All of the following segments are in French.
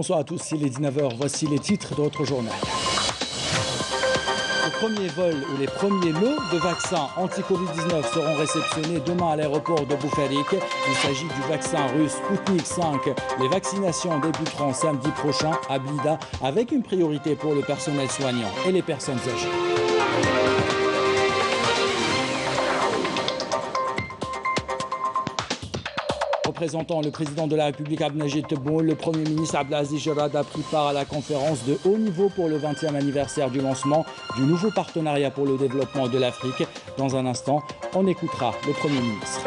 Bonsoir à tous, il est 19h, voici les titres de votre journal. Le premier vol ou les premiers lots de vaccins anti-Covid-19 seront réceptionnés demain à l'aéroport de Boufarik. Il s'agit du vaccin russe Sputnik 5. Les vaccinations débuteront samedi prochain à Blida avec une priorité pour le personnel soignant et les personnes âgées. Représentant le président de la République Abdelmajid Tebboune, le Premier ministre Abdelaziz Jarrad a pris part à la conférence de haut niveau pour le 20e anniversaire du lancement du nouveau partenariat pour le développement de l'Afrique. Dans un instant, on écoutera le Premier ministre.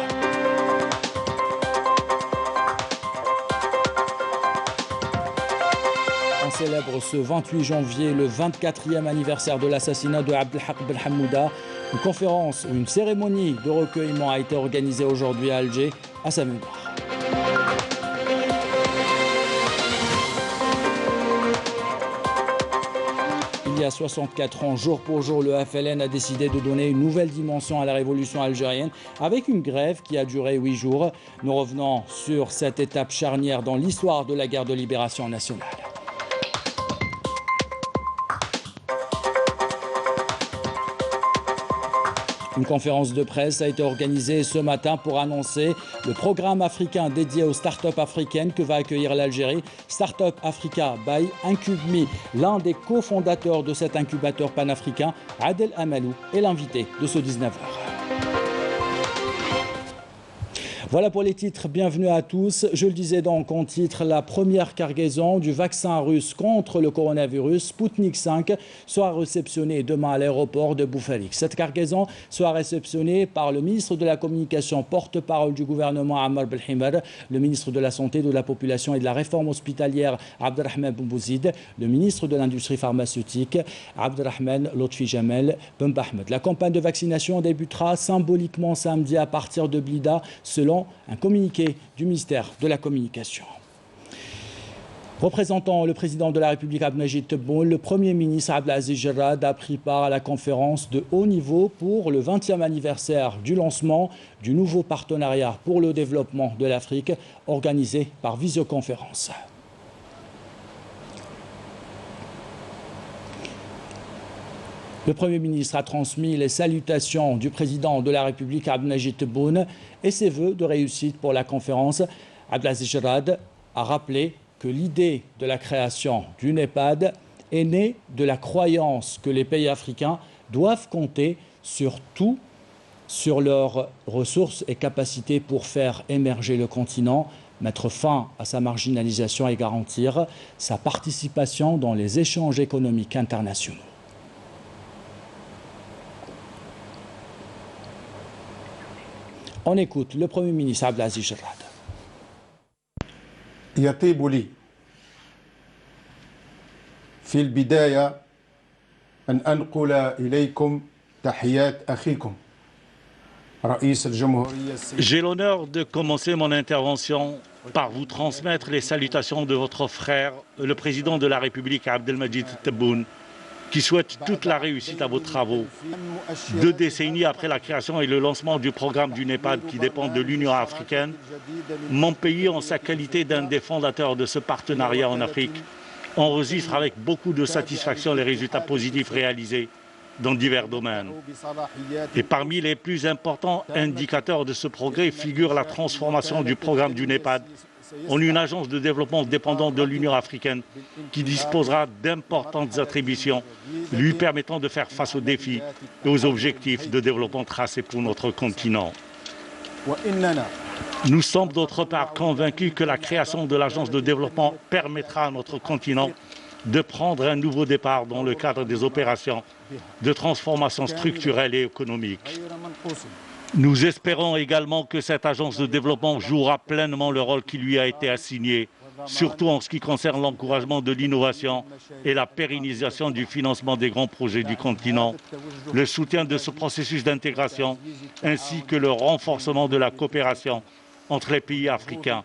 On célèbre ce 28 janvier le 24e anniversaire de l'assassinat de Abdelhak Ben Hamouda. Une cérémonie de recueillement a été organisée aujourd'hui à Alger à sa mémoire. Il y a 64 ans, jour pour jour, le FLN a décidé de donner une nouvelle dimension à la révolution algérienne avec une grève qui a duré 8 jours. Nous revenons sur cette étape charnière dans l'histoire de la guerre de libération nationale. Une conférence de presse a été organisée ce matin pour annoncer le programme africain dédié aux start-up africaines que va accueillir l'Algérie. Startup Africa by IncubMe, l'un des cofondateurs de cet incubateur panafricain, Adel Amalou, est l'invité de ce 19h. Voilà pour les titres, bienvenue à tous. Je le disais donc en titre, la première cargaison du vaccin russe contre le coronavirus, Sputnik 5, sera réceptionnée demain à l'aéroport de Boufarik. Cette cargaison sera réceptionnée par le ministre de la Communication, porte-parole du gouvernement Ammar Belhimar, le ministre de la Santé, de la Population et de la Réforme hospitalière Abdelrahman Boubouzid, le ministre de l'Industrie pharmaceutique Abdelrahman Lotfi Jamel Ben Bahmed. La campagne de vaccination débutera symboliquement samedi à partir de Blida, selon un communiqué du ministère de la Communication. Représentant le président de la République Abdelmajid Tebboune, le Premier ministre Abdelaziz Jarrad a pris part à la conférence de haut niveau pour le 20e anniversaire du lancement du nouveau partenariat pour le développement de l'Afrique, organisé par visioconférence. Le Premier ministre a transmis les salutations du président de la République Abdelmajid Tebboune et ses vœux de réussite pour la conférence. Abdelaziz Jarrad a rappelé que l'idée de la création d'une EHPAD est née de la croyance que les pays africains doivent compter sur leurs ressources et capacités pour faire émerger le continent, mettre fin à sa marginalisation et garantir sa participation dans les échanges économiques internationaux. On écoute le Premier ministre Abdelaziz Jarrad. يطيب لي في البداية أن أنقل إليكم تحيات أخيكم رئيس الجمهورية. J'ai l'honneur de commencer mon intervention par vous transmettre les salutations de votre frère, le président de la République Abdelmajid Tebboune, qui souhaite toute la réussite à vos travaux. 2 décennies après la création et le lancement du programme du NEPAD qui dépend de l'Union africaine, mon pays, en sa qualité d'un des fondateurs de ce partenariat en Afrique, enregistre avec beaucoup de satisfaction les résultats positifs réalisés dans divers domaines. Et parmi les plus importants indicateurs de ce progrès figure la transformation du programme du NEPAD en une agence de développement dépendante de l'Union africaine qui disposera d'importantes attributions lui permettant de faire face aux défis et aux objectifs de développement tracés pour notre continent. Nous sommes d'autre part convaincus que la création de l'agence de développement permettra à notre continent de prendre un nouveau départ dans le cadre des opérations de transformation structurelle et économique. Nous espérons également que cette agence de développement jouera pleinement le rôle qui lui a été assigné, surtout en ce qui concerne l'encouragement de l'innovation et la pérennisation du financement des grands projets du continent, le soutien de ce processus d'intégration, ainsi que le renforcement de la coopération entre les pays africains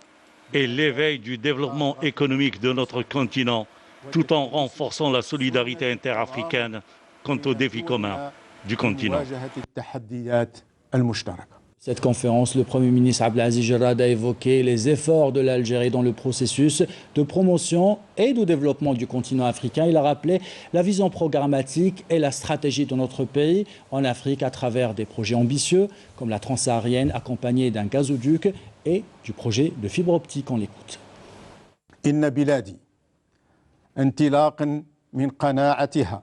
et l'éveil du développement économique de notre continent, tout en renforçant la solidarité interafricaine quant aux défis communs du continent. Cette conférence, le Premier ministre Abdelaziz Jarrad a évoqué les efforts de l'Algérie dans le processus de promotion et de développement du continent africain. Il a rappelé la vision programmatique et la stratégie de notre pays en Afrique à travers des projets ambitieux comme la transsaharienne accompagnée d'un gazoduc et du projet de fibre optique. On l'écoute. إن بلادي انطلاقا من قناعتها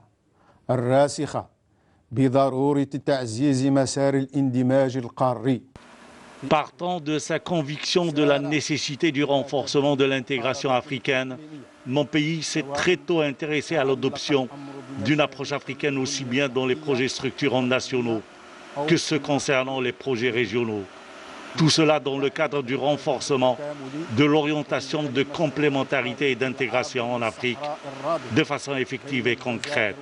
الراسخة بضرورة تعزيز مسار الاندماج القاري. Partant de sa conviction de la nécessité du renforcement de l'intégration africaine, mon pays s'est très tôt intéressé à l'adoption d'une approche africaine aussi bien dans les projets structurants nationaux que ceux concernant les projets régionaux. Tout cela dans le cadre du renforcement de l'orientation de complémentarité et d'intégration en Afrique de façon effective et concrète.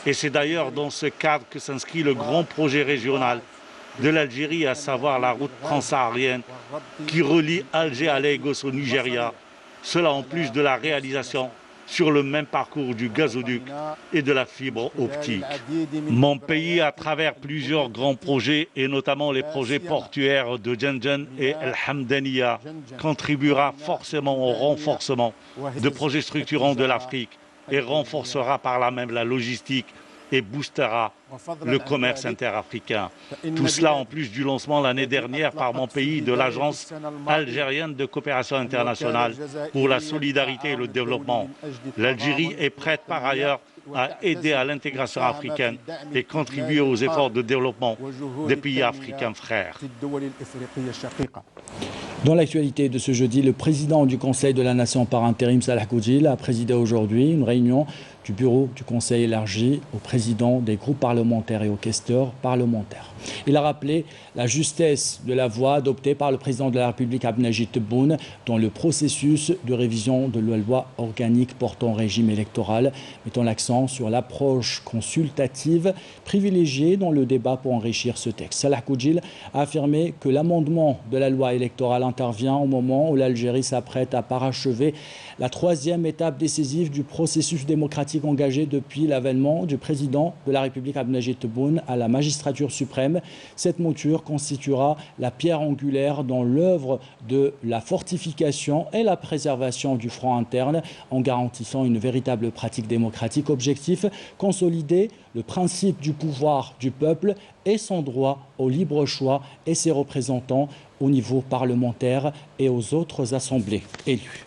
Et c'est d'ailleurs dans ce cadre que s'inscrit le grand projet régional de l'Algérie, à savoir la route transsaharienne qui relie Alger à Lagos au Nigeria. Cela en plus de la réalisation sur le même parcours du gazoduc et de la fibre optique. Mon pays, à travers plusieurs grands projets, et notamment les projets portuaires de Djenjen et El Hamdaniya, contribuera forcément au renforcement de projets structurants de l'Afrique et renforcera par là même la logistique et boostera le commerce interafricain. Tout cela en plus du lancement l'année dernière par mon pays de l'Agence algérienne de coopération internationale pour la solidarité et le développement. L'Algérie est prête par ailleurs à aider à l'intégration africaine et contribuer aux efforts de développement des pays africains frères. Dans l'actualité de ce jeudi, le président du Conseil de la Nation par intérim, Salah Koudjil, a présidé aujourd'hui une réunion du bureau du Conseil élargi aux présidents des groupes parlementaires et aux questeurs parlementaires. Il a rappelé la justesse de la voie adoptée par le président de la République Abdelmajid Tebboune dans le processus de révision de la loi organique portant régime électoral, mettant l'accent sur l'approche consultative privilégiée dans le débat pour enrichir ce texte. Salah Koudjil a affirmé que l'amendement de la loi électorale intervient au moment où l'Algérie s'apprête à parachever la troisième étape décisive du processus démocratique engagé depuis l'avènement du président de la République Abdelmajid Tebboune à la magistrature suprême. Cette mouture constituera la pierre angulaire dans l'œuvre de la fortification et la préservation du front interne en garantissant une véritable pratique démocratique. Objectif, consolider le principe du pouvoir du peuple et son droit au libre choix et ses représentants au niveau parlementaire et aux autres assemblées élues.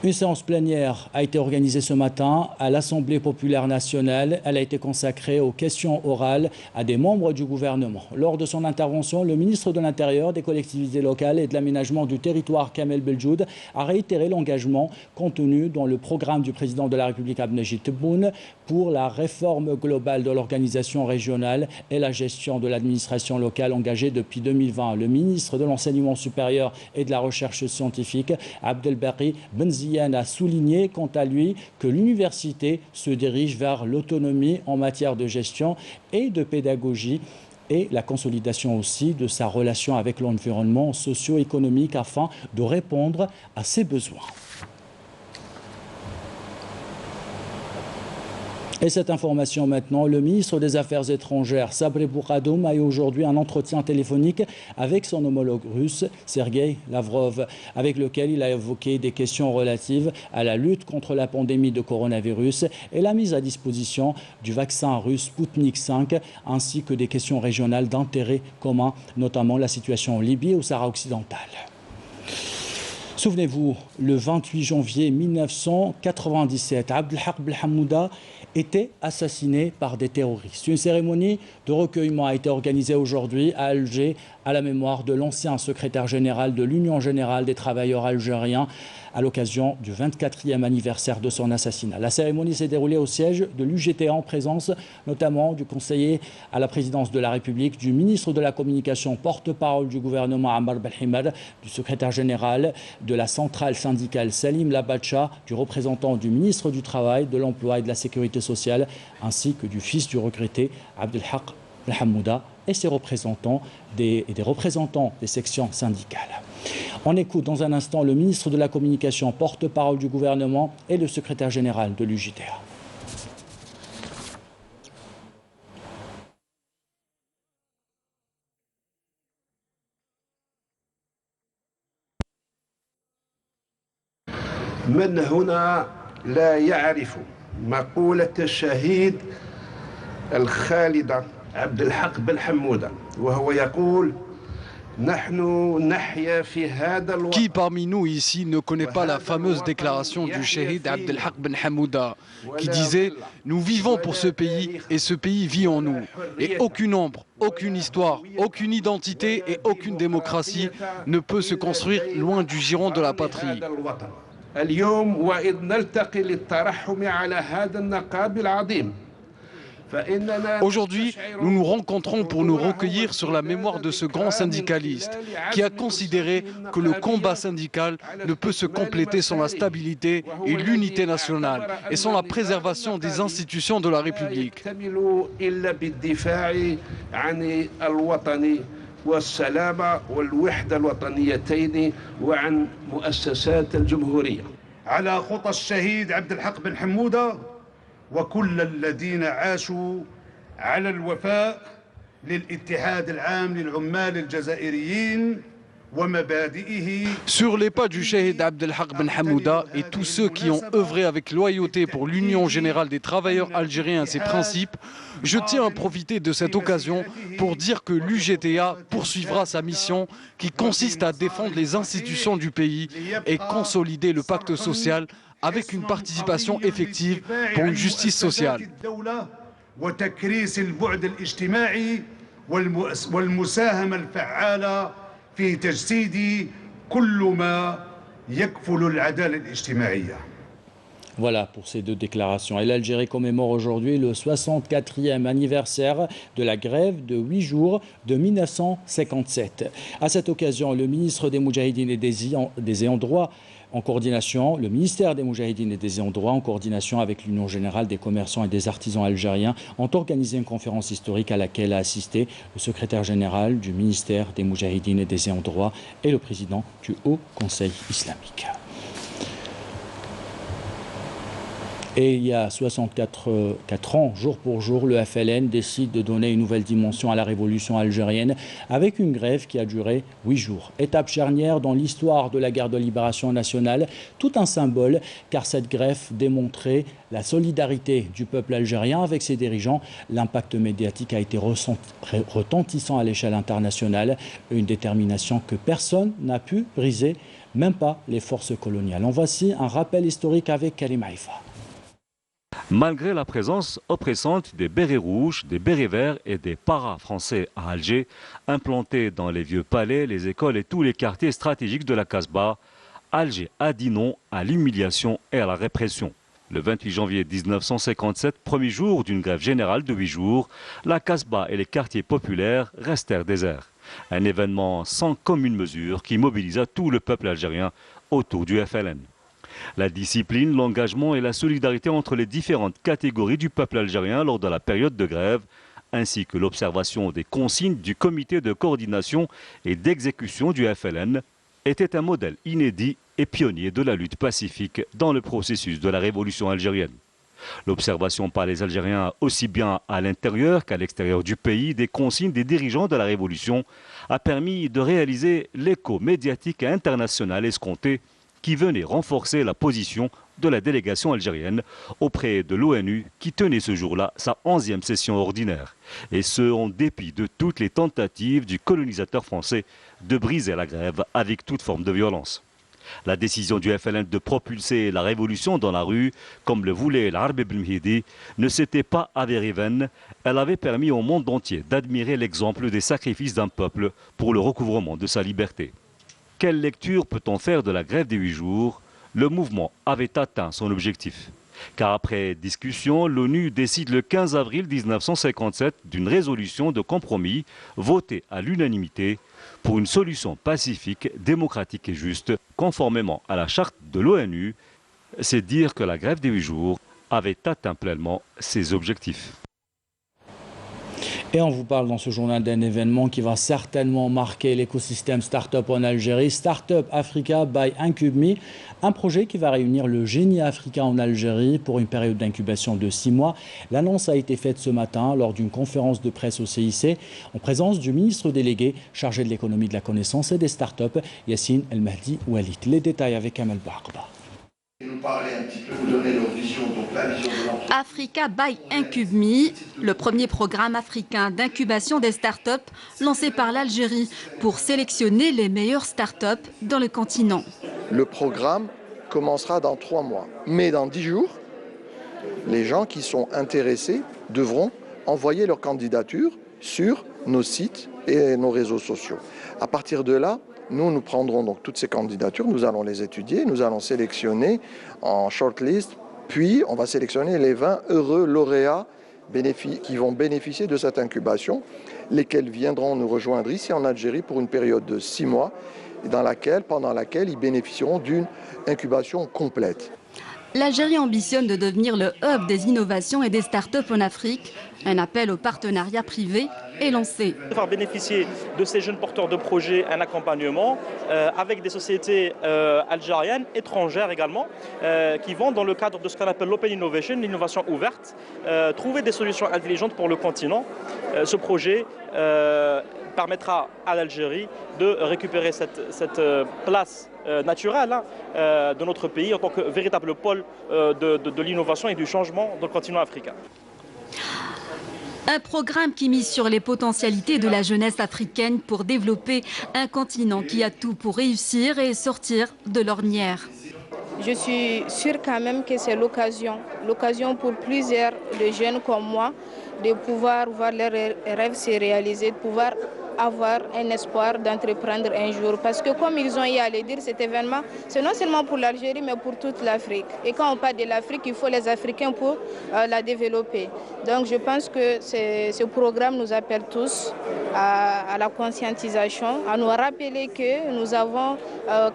Une séance plénière a été organisée ce matin à l'Assemblée populaire nationale. Elle a été consacrée aux questions orales à des membres du gouvernement. Lors de son intervention, le ministre de l'Intérieur, des collectivités locales et de l'aménagement du territoire, Kamel Beldjoud, a réitéré l'engagement contenu dans le programme du président de la République Abdelmajid Tebboune pour la réforme globale de l'organisation régionale et la gestion de l'administration locale engagée depuis 2020. Le ministre de l'Enseignement supérieur et de la Recherche scientifique, Abdelbari Benziane, a souligné quant à lui que l'université se dirige vers l'autonomie en matière de gestion et de pédagogie et la consolidation aussi de sa relation avec l'environnement socio-économique afin de répondre à ses besoins. Et cette information maintenant, le ministre des Affaires étrangères, Sabri Boukhadoum, a eu aujourd'hui un entretien téléphonique avec son homologue russe, Sergei Lavrov, avec lequel il a évoqué des questions relatives à la lutte contre la pandémie de coronavirus et la mise à disposition du vaccin russe Sputnik 5, ainsi que des questions régionales d'intérêt commun, notamment la situation en Libye et au Sahara occidental. Souvenez-vous, le 28 janvier 1997, Abdelhak Belhamouda était assassiné par des terroristes. Une cérémonie de recueillement a été organisée aujourd'hui à Alger à la mémoire de l'ancien secrétaire général de l'Union générale des travailleurs algériens à l'occasion du 24e anniversaire de son assassinat. La cérémonie s'est déroulée au siège de l'UGTA en présence notamment du conseiller à la présidence de la République, du ministre de la Communication, porte-parole du gouvernement Ammar Belhimad, du secrétaire général de la centrale syndicale Salim Labacha, du représentant du ministre du Travail, de l'Emploi et de la Sécurité sociale, ainsi que du fils du regretté Abdelhak Belhamouda et ses représentants des représentants des sections syndicales. On écoute dans un instant le ministre de la Communication, porte-parole du gouvernement et le secrétaire général de l'UGTA. من هنا لا يعرف مقولة الشهيد الخالد عبد الحق بن حمودة وهو يقول Qui parmi nous ici ne connaît pas la fameuse déclaration du shahid Abdelhak Ben Hamouda qui disait « Nous vivons pour ce pays et ce pays vit en nous. Et aucune ombre, aucune histoire, aucune identité et aucune démocratie ne peut se construire loin du giron de la patrie. » Aujourd'hui, nous nous rencontrons pour nous recueillir sur la mémoire de ce grand syndicaliste qui a considéré que le combat syndical ne peut se compléter sans la stabilité et l'unité nationale et sans la préservation des institutions de la République. وكل الذين عاشوا على الوفاء للاتحاد العام للعمال الجزائريين ومبادئه. Sur les pas du shahid Abdelhak Ben Hamouda et tous ceux qui ont œuvré avec loyauté pour l'Union générale des travailleurs algériens et ses principes, je tiens à profiter de cette occasion pour dire que l'UGTA poursuivra sa mission qui consiste à défendre les institutions du pays et consolider le pacte social avec une participation effective pour une justice sociale. Voilà pour ces deux déclarations. Et l'Algérie commémore aujourd'hui le 64e anniversaire de la grève de 8 jours de 1957. À cette occasion, le ministre des Moudjahidines et des Ayants droit en coordination, le ministère des Moudjahidines et des Ayants droit en coordination avec l'Union générale des commerçants et des artisans algériens ont organisé une conférence historique à laquelle a assisté le secrétaire général du ministère des Moudjahidines et des Ayants droit et le président du Haut Conseil islamique. Et il y a 64 ans, jour pour jour, le FLN décide de donner une nouvelle dimension à la révolution algérienne avec une grève qui a duré 8 jours. Étape charnière dans l'histoire de la guerre de libération nationale, tout un symbole car cette grève démontrait la solidarité du peuple algérien avec ses dirigeants. L'impact médiatique a été retentissant à l'échelle internationale, une détermination que personne n'a pu briser, même pas les forces coloniales. En voici un rappel historique avec Karim Haïfa. Malgré la présence oppressante des bérets rouges, des bérets verts et des paras français à Alger, implantés dans les vieux palais, les écoles et tous les quartiers stratégiques de la Casbah, Alger a dit non à l'humiliation et à la répression. Le 28 janvier 1957, premier jour d'une grève générale de 8 jours, la Casbah et les quartiers populaires restèrent déserts. Un événement sans commune mesure qui mobilisa tout le peuple algérien autour du FLN. La discipline, l'engagement et la solidarité entre les différentes catégories du peuple algérien lors de la période de grève, ainsi que l'observation des consignes du comité de coordination et d'exécution du FLN, était un modèle inédit et pionnier de la lutte pacifique dans le processus de la révolution algérienne. L'observation par les Algériens, aussi bien à l'intérieur qu'à l'extérieur du pays, des consignes des dirigeants de la révolution a permis de réaliser l'écho médiatique et international escompté qui venait renforcer la position de la délégation algérienne auprès de l'ONU qui tenait ce jour-là sa 11e session ordinaire. Et ce, en dépit de toutes les tentatives du colonisateur français de briser la grève avec toute forme de violence. La décision du FLN de propulser la révolution dans la rue, comme le voulait l'Arbi Ben Mhidi, ne s'était pas avérée vaine. Elle avait permis au monde entier d'admirer l'exemple des sacrifices d'un peuple pour le recouvrement de sa liberté. Quelle lecture peut-on faire de la grève des 8 jours? Le mouvement avait atteint son objectif. Car après discussion, l'ONU décide le 15 avril 1957 d'une résolution de compromis votée à l'unanimité pour une solution pacifique, démocratique et juste, conformément à la charte de l'ONU. C'est dire que la grève des 8 jours avait atteint pleinement ses objectifs. Et on vous parle dans ce journal d'un événement qui va certainement marquer l'écosystème start-up en Algérie. Startup Africa by IncubMe, un projet qui va réunir le génie africain en Algérie pour une période d'incubation de 6 mois. L'annonce a été faite ce matin lors d'une conférence de presse au CIC en présence du ministre délégué chargé de l'économie de la connaissance et des start-up, Yassine El Mahdi Walid. Les détails avec Amal Barba. Nous parler un petit peu, vous donner leur vision, donc la vision de l'entreprise. Africa by IncubMe, le premier programme africain d'incubation des startups lancé par l'Algérie pour sélectionner les meilleures startups dans le continent. Le programme commencera dans 3 mois, mais dans 10 jours, les gens qui sont intéressés devront envoyer leur candidature sur nos sites et nos réseaux sociaux. À partir de là, nous prendrons donc toutes ces candidatures, nous allons les étudier, nous allons sélectionner en shortlist, puis on va sélectionner les 20 heureux lauréats qui vont bénéficier de cette incubation, lesquels viendront nous rejoindre ici en Algérie pour une période de 6 mois, pendant laquelle ils bénéficieront d'une incubation complète. L'Algérie ambitionne de devenir le hub des innovations et des startups en Afrique. Un appel au partenariat privé est lancé. Faire bénéficier de ces jeunes porteurs de projets un accompagnement avec des sociétés algériennes, étrangères également, qui vont dans le cadre de ce qu'on appelle l'open innovation, l'innovation ouverte, trouver des solutions intelligentes pour le continent. Ce projet permettra à l'Algérie de récupérer cette place naturelle de notre pays en tant que véritable pôle de l'innovation et du changement dans le continent africain. Un programme qui mise sur les potentialités de la jeunesse africaine pour développer un continent qui a tout pour réussir et sortir de l'ornière. Je suis sûre quand même que c'est l'occasion pour plusieurs de jeunes comme moi de pouvoir voir leurs rêves se réaliser, de pouvoir avoir un espoir d'entreprendre un jour. Parce que comme ils ont eu à le dire, cet événement, c'est non seulement pour l'Algérie, mais pour toute l'Afrique. Et quand on parle de l'Afrique, il faut les Africains pour la développer. Donc je pense que ce programme nous appelle tous à la conscientisation, à nous rappeler que nous avons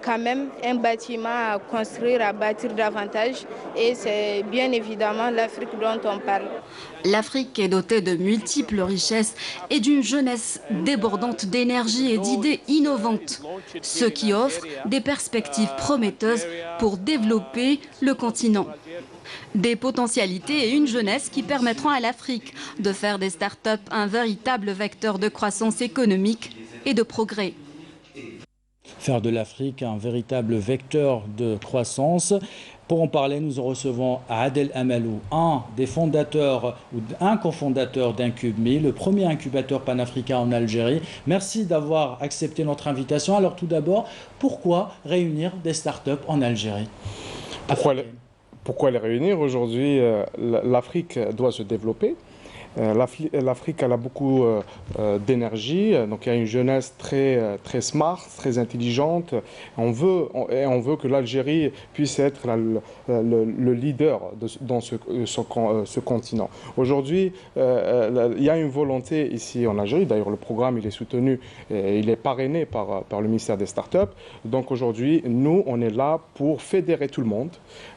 quand même un bâtiment à construire, à bâtir davantage. Et c'est bien évidemment l'Afrique dont on parle. L'Afrique est dotée de multiples richesses et d'une jeunesse débordante d'énergie et d'idées innovantes, ce qui offre des perspectives prometteuses pour développer le continent. Des potentialités et une jeunesse qui permettront à l'Afrique de faire des startups un véritable vecteur de croissance économique et de progrès. Faire de l'Afrique un véritable vecteur de croissance. Pour en parler, nous recevons Adel Amalou, un des fondateurs ou un cofondateur d'IncubMe, le premier incubateur panafricain en Algérie. Merci d'avoir accepté notre invitation. Alors tout d'abord, pourquoi réunir des startups en Algérie? Pourquoi les réunir? Aujourd'hui, l'Afrique doit se développer. L'Afrique elle a beaucoup d'énergie, donc il y a une jeunesse très smart, très intelligente. On veut que l'Algérie puisse être le leader dans ce continent. Aujourd'hui, il y a une volonté ici en Algérie, d'ailleurs le programme il est soutenu, et il est parrainé par le ministère des Startups. Donc aujourd'hui, nous on est là pour fédérer tout le monde.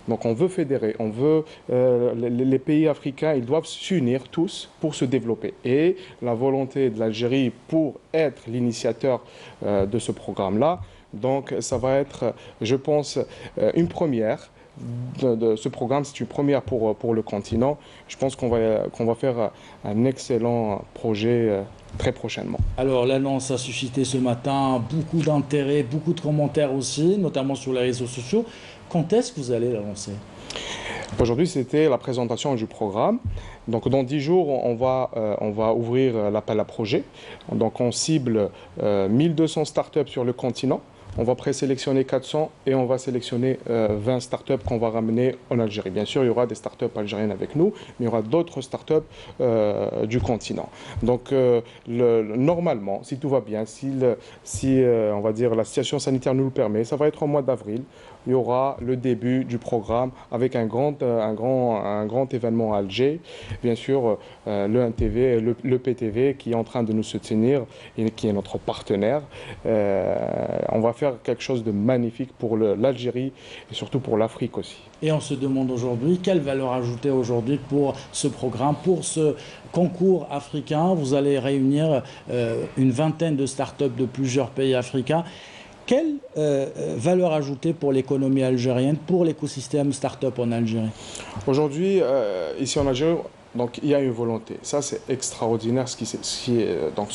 Donc on veut fédérer, les pays africains, ils doivent s'unir tous pour se développer. Et la volonté de l'Algérie pour être l'initiateur de ce programme-là, donc ça va être, je pense, une première. De ce programme, c'est une première pour le continent. Je pense qu'on va faire un excellent projet très prochainement. Alors l'annonce a suscité ce matin beaucoup d'intérêt, beaucoup de commentaires aussi, notamment sur les réseaux sociaux. Quand est-ce que vous allez l'annoncer? Aujourd'hui, c'était la présentation du programme. Donc, dans 10 jours, on va ouvrir l'appel à projet. Donc, on cible 1200 startups sur le continent. On va présélectionner 400 et on va sélectionner 20 startups qu'on va ramener en Algérie. Bien sûr, il y aura des startups algériennes avec nous, mais il y aura d'autres startups du continent. Donc, normalement, si tout va bien, si on va dire la situation sanitaire nous le permet, ça va être au mois d'avril. Il y aura le début du programme avec un grand événement à Alger. Bien sûr, le NTV, le PTV qui est en train de nous soutenir et qui est notre partenaire. On va faire quelque chose de magnifique pour l'Algérie et surtout pour l'Afrique aussi. Et on se demande aujourd'hui, quelle valeur ajoutée aujourd'hui pour ce programme, pour ce concours africain? Vous allez réunir une vingtaine de startups de plusieurs pays africains. Quelle valeur ajoutée pour l'économie algérienne, pour l'écosystème start-up en Algérie? Aujourd'hui, ici en Algérie, Donc il y a une volonté. Ça, c'est extraordinaire ce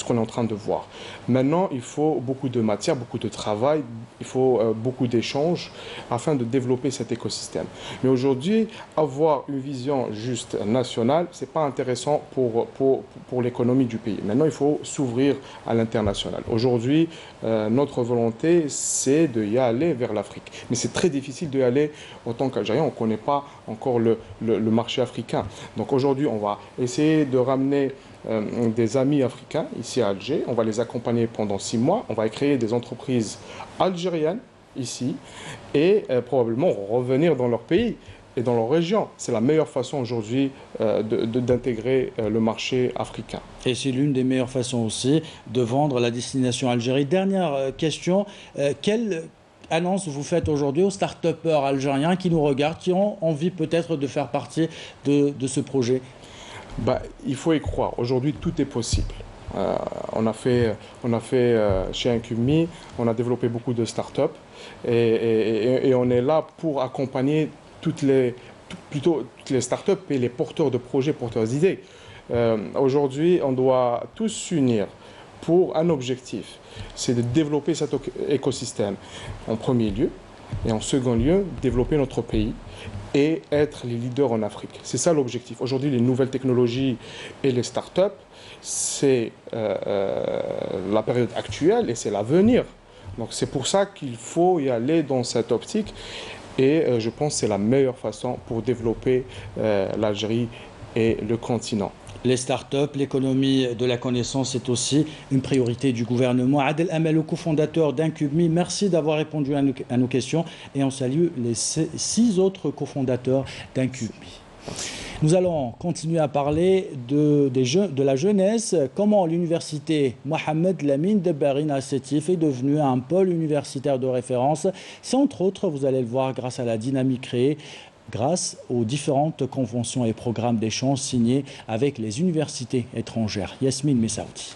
qu'on est en train de voir. Maintenant, il faut beaucoup de matière, beaucoup de travail, il faut beaucoup d'échanges afin de développer cet écosystème. Mais aujourd'hui, avoir une vision juste nationale, ce n'est pas intéressant pour l'économie du pays. Maintenant, il faut s'ouvrir à l'international. Aujourd'hui, notre volonté, c'est d'y aller vers l'Afrique. Mais c'est très difficile d'y aller en tant qu'Algérien. On ne connaît pas encore le marché africain. Donc aujourd'hui, on va essayer de ramener des amis africains ici à Alger. On va les accompagner pendant 6 mois. On va créer des entreprises algériennes ici et probablement revenir dans leur pays et dans leur région. C'est la meilleure façon aujourd'hui d'intégrer le marché africain. Et c'est l'une des meilleures façons aussi de vendre la destination Algérie. Dernière question, quelle annonce vous faites aujourd'hui aux start-upers algériens qui nous regardent, qui ont envie peut-être de faire partie de ce projet? Il faut y croire. Aujourd'hui, tout est possible. On a fait chez Incub'Me, on a développé beaucoup de start-up et on est là pour accompagner toutes les start-up et les porteurs de projets, porteurs d'idées. Aujourd'hui, on doit tous s'unir pour un objectif, c'est de développer cet écosystème en premier lieu et en second lieu, développer notre pays et être les leaders en Afrique. C'est ça l'objectif. Aujourd'hui, les nouvelles technologies et les start-up, c'est la période actuelle et c'est l'avenir. Donc c'est pour ça qu'il faut y aller dans cette optique et je pense que c'est la meilleure façon pour développer l'Algérie et le continent. Les startups, l'économie de la connaissance est aussi une priorité du gouvernement. Adel Amelou, cofondateur d'Incub'Me, merci d'avoir répondu à nos questions et on salue les 6 autres cofondateurs d'Incub'Me. Nous allons continuer à parler de la jeunesse, comment l'université Mohamed Lamine Debarine à Sétif est devenue un pôle universitaire de référence. C'est entre autres, vous allez le voir, grâce à la dynamique créée, grâce aux différentes conventions et programmes d'échange signés avec les universités étrangères. Yasmine Messaoudi.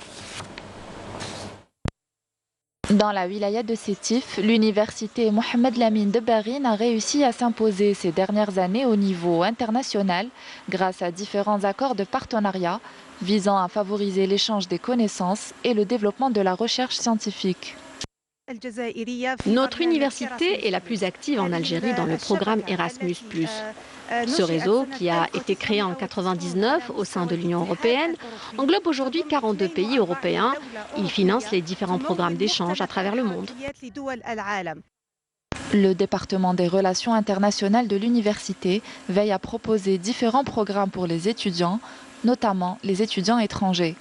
Dans la wilaya de Sétif, l'université Mohamed Lamine Debarine a réussi à s'imposer ces dernières années au niveau international grâce à différents accords de partenariat visant à favoriser l'échange des connaissances et le développement de la recherche scientifique. Notre université est la plus active en Algérie dans le programme Erasmus+. Ce réseau, qui a été créé en 1999 au sein de l'Union européenne, englobe aujourd'hui 42 pays européens. Il finance les différents programmes d'échange à travers le monde. Le département des relations internationales de l'université veille à proposer différents programmes pour les étudiants, notamment les étudiants étrangers.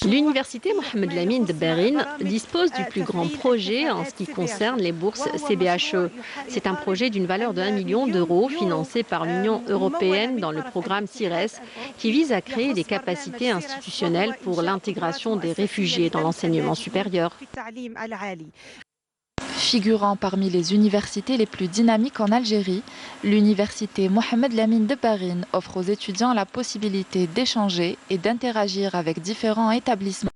L'université Mohamed Lamine Debarine dispose du plus grand projet en ce qui concerne les bourses CBHE. C'est un projet d'une valeur de 1 million d'euros financé par l'Union européenne dans le programme CIRES qui vise à créer des capacités institutionnelles pour l'intégration des réfugiés dans l'enseignement supérieur. Figurant parmi les universités les plus dynamiques en Algérie, l'université Mohamed Lamine Debarine offre aux étudiants la possibilité d'échanger et d'interagir avec différents établissements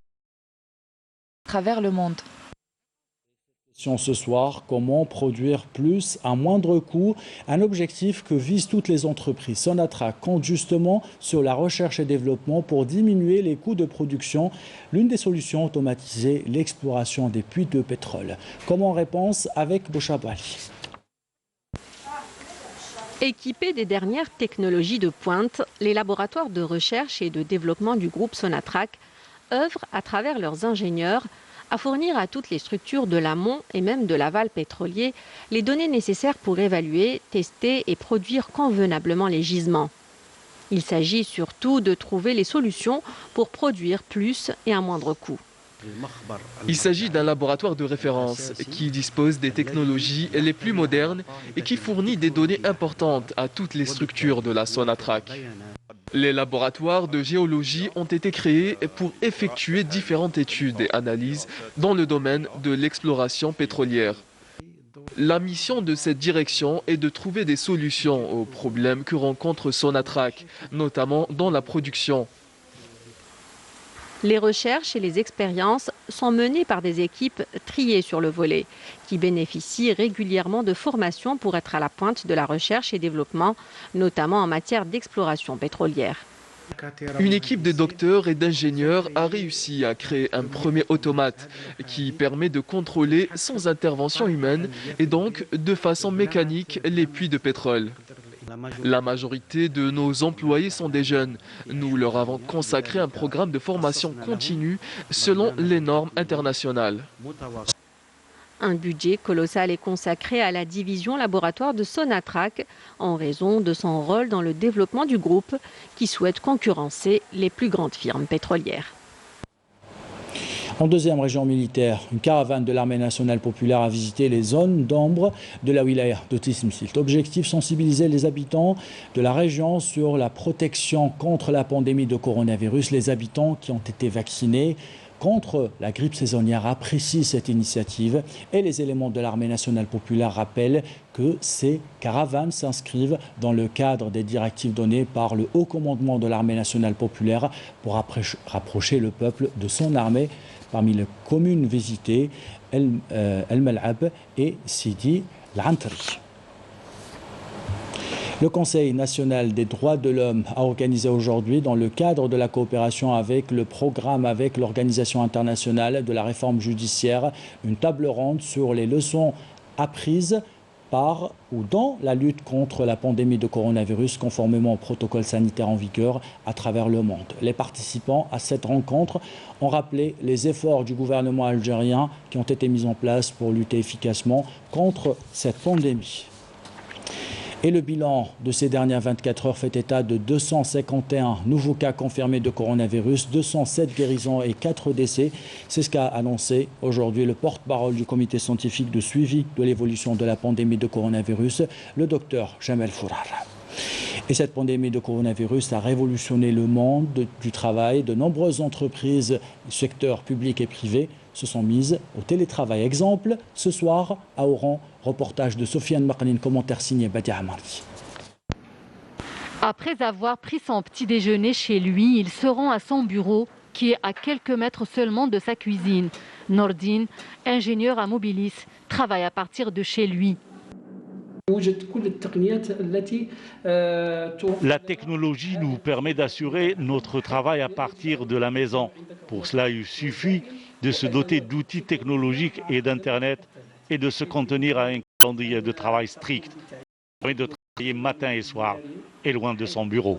à travers le monde. Ce soir, comment produire plus à moindre coût, un objectif que visent toutes les entreprises. Sonatrach compte justement sur la recherche et développement pour diminuer les coûts de production. L'une des solutions, automatiser l'exploration des puits de pétrole. Comment réponse avec Bouchabali. Équipés des dernières technologies de pointe, les laboratoires de recherche et de développement du groupe Sonatrach œuvrent à travers leurs ingénieurs à fournir à toutes les structures de l'amont et même de l'aval pétrolier les données nécessaires pour évaluer, tester et produire convenablement les gisements. Il s'agit surtout de trouver les solutions pour produire plus et à moindre coût. Il s'agit d'un laboratoire de référence qui dispose des technologies les plus modernes et qui fournit des données importantes à toutes les structures de la Sonatrach. Les laboratoires de géologie ont été créés pour effectuer différentes études et analyses dans le domaine de l'exploration pétrolière. La mission de cette direction est de trouver des solutions aux problèmes que rencontre Sonatrach, notamment dans la production. Les recherches et les expériences sont menées par des équipes triées sur le volet, qui bénéficient régulièrement de formations pour être à la pointe de la recherche et développement, notamment en matière d'exploration pétrolière. Une équipe de docteurs et d'ingénieurs a réussi à créer un premier automate qui permet de contrôler sans intervention humaine et donc de façon mécanique les puits de pétrole. La majorité de nos employés sont des jeunes. Nous leur avons consacré un programme de formation continue selon les normes internationales. Un budget colossal est consacré à la division laboratoire de Sonatrach en raison de son rôle dans le développement du groupe qui souhaite concurrencer les plus grandes firmes pétrolières. En deuxième région militaire, une caravane de l'armée nationale populaire a visité les zones d'ombre de la wilaya de Tismsilt. Objectif, sensibiliser les habitants de la région sur la protection contre la pandémie de coronavirus. Les habitants qui ont été vaccinés contre la grippe saisonnière apprécient cette initiative et les éléments de l'armée nationale populaire rappellent que ces caravanes s'inscrivent dans le cadre des directives données par le haut commandement de l'armée nationale populaire pour rapprocher le peuple de son armée. Parmi les communes visitées, El Mal'ab et Sidi L'Antri. Le Conseil national des droits de l'homme a organisé aujourd'hui, dans le cadre de la coopération avec le programme avec l'Organisation internationale de la réforme judiciaire, une table ronde sur les leçons apprises par ou dans la lutte contre la pandémie de coronavirus conformément au protocole sanitaire en vigueur à travers le monde. Les participants à cette rencontre ont rappelé les efforts du gouvernement algérien qui ont été mis en place pour lutter efficacement contre cette pandémie. Et le bilan de ces dernières 24 heures fait état de 251 nouveaux cas confirmés de coronavirus, 207 guérisons et 4 décès. C'est ce qu'a annoncé aujourd'hui le porte-parole du comité scientifique de suivi de l'évolution de la pandémie de coronavirus, le docteur Jamel Fourar. Et cette pandémie de coronavirus a révolutionné le monde du travail. De nombreuses entreprises, secteurs publics et privés, se sont mises au télétravail. Exemple, ce soir à Oran, reportage de Sofiane Maqnin, commentaire signé Badia Amari. Après avoir pris son petit déjeuner chez lui, il se rend à son bureau qui est à quelques mètres seulement de sa cuisine. Nordine, ingénieur à Mobilis, travaille à partir de chez lui. La technologie nous permet d'assurer notre travail à partir de la maison. Pour cela, il suffit de se doter d'outils technologiques et d'Internet et de se contenir à un calendrier de travail strict. Et de travailler matin et soir et loin de son bureau.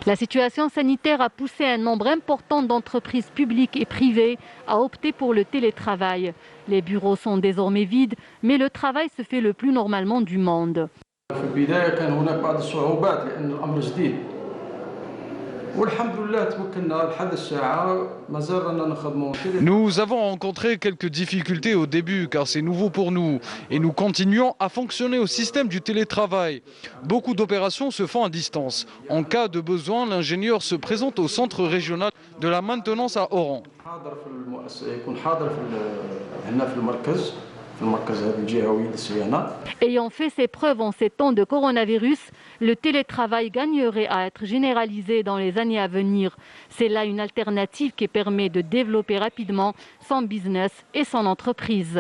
La situation sanitaire a poussé un nombre important d'entreprises publiques et privées à opter pour le télétravail. Les bureaux sont désormais vides, mais le travail se fait le plus normalement du monde. Nous avons rencontré quelques difficultés au début car c'est nouveau pour nous et nous continuons à fonctionner au système du télétravail. Beaucoup d'opérations se font à distance. En cas de besoin, l'ingénieur se présente au centre régional de la maintenance à Oran. Ayant fait ses preuves en ces temps de coronavirus, le télétravail gagnerait à être généralisé dans les années à venir. C'est là une alternative qui permet de développer rapidement son business et son entreprise.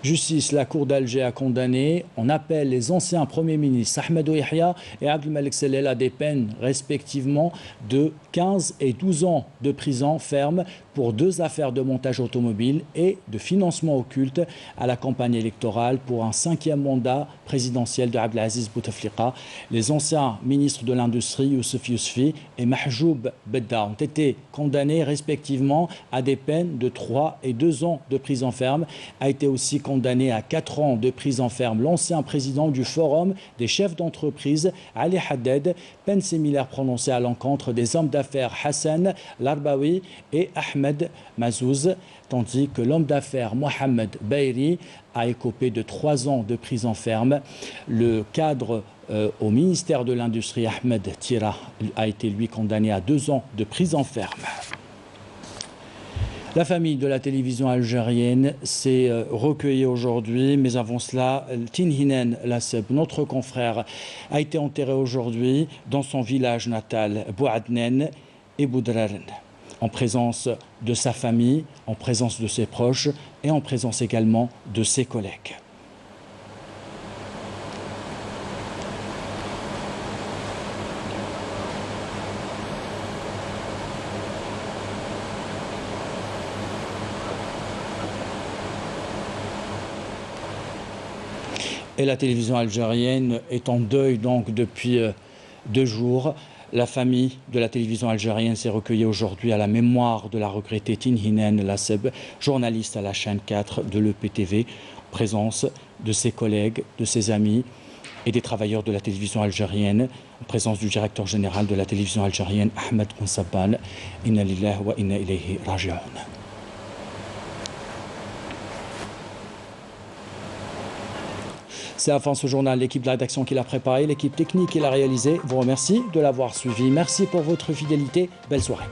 Justice, la Cour d'Alger a condamné en appel les anciens premiers ministres Ahmadou Yahya et Abdelmalek Sellel à des peines respectivement de 15 et 12 ans de prison ferme pour 2 affaires de montage automobile et de financement occulte à la campagne électorale pour un 5e mandat présidentiel de Abdelaziz Bouteflika. Les anciens ministres de l'Industrie, Youssef Yousfi et Mahjoub Bedda, ont été condamnés respectivement à des peines de 3 et 2 ans de prison ferme. A été aussi condamné à 4 ans de prison ferme l'ancien président du Forum des chefs d'entreprise, Ali Haddad, peine similaire prononcée à l'encontre des hommes d'affaires Hassan Larbawi et Ahmed Mazouz, tandis que l'homme d'affaires Mohamed Bayri a écopé de 3 ans de prison ferme. Le cadre au ministère de l'Industrie, Ahmed Tira, a été lui condamné à 2 ans de prison ferme. La famille de la télévision algérienne s'est recueillie aujourd'hui, mais avant cela, Tinhinen Lasseb, notre confrère, a été enterré aujourd'hui dans son village natal, Bouadnen et Boudraren, en présence de sa famille, en présence de ses proches et en présence également de ses collègues. Et la télévision algérienne est en deuil donc depuis 2 jours. La famille de la télévision algérienne s'est recueillie aujourd'hui à la mémoire de la regrettée Tinhinen Lasseb, journaliste à la chaîne 4 de l'EPTV, en présence de ses collègues, de ses amis et des travailleurs de la télévision algérienne, en présence du directeur général de la télévision algérienne, Ahmed Mounsabban. Inna lillahi wa inna ilayhi raji'un. C'est la fin de ce journal. L'équipe de la rédaction qui l'a préparé, l'équipe technique qui l'a réalisé, vous remercie de l'avoir suivi. Merci pour votre fidélité. Belle soirée.